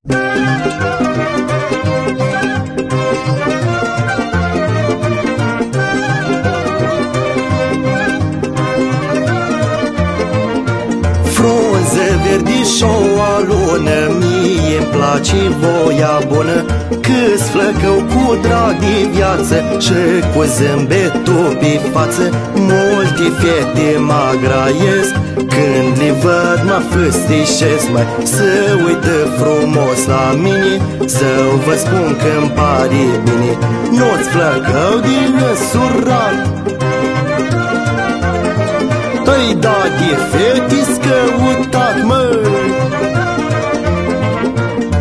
Frunze verdi și o alună, mie-mi place voia bună, câți flăcău cu drag de viață și cu zâmbetul pe față. Multe fete mă graiesc, când le văd mă fâstișesc, mai să uită frumos la mine, să vă spun că-mi pare bine. Nu-ți flăcău din însurat, păi da de fete scăutat, măi.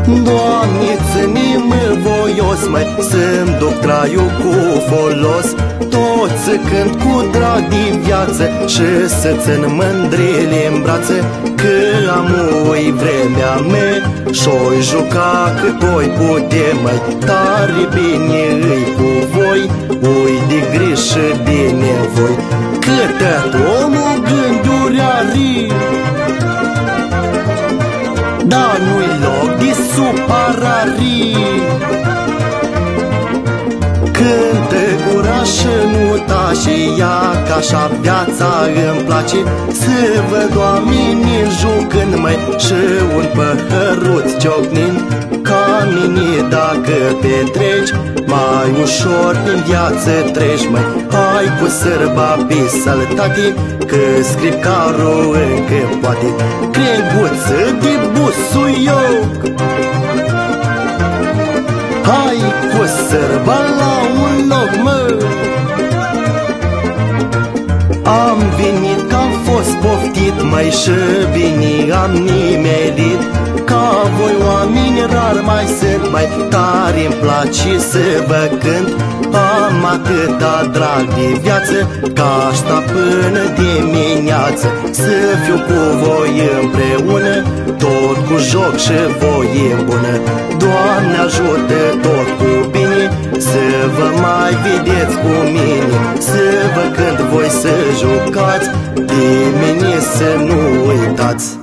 Doamne, ține-mă voios, măi, să-mi duc traiul cu folos, tot să cânt cu drag de viață și să țin mândrele-n brațe, că amui vremea mea și-o juca cât oi pute, măi. Tare bine îi cu voi, ui de griji și de nevoi, că tot omul gânduri are, dar nu-i loc de supărare. Cântă gura și nu tace, ea că așa viața îmi place, să văd oamenii jucând, măi, și un păhăruț ciocnind. Ca mine dacă petreci, mai ușor din viață treci, măi. Hai cu sărba pe săltate, că scripcarul încă poate, creguță de busuioc. Hai cu sărba la un loc, mă. Am venit că-am fost poftit, măi, și bine am nimerit, ca voi oameni rar mai sunt, mai tare-mi place să vă cânt. Am atâta drag de viață, ca asta până dimineață, să fiu cu voi împreună, tot cu joc și voie bună. Doamne ajută tot cu bine, să vă mai vedeți cu mine, să vă cânt voi să jucați, de mine să nu uitați.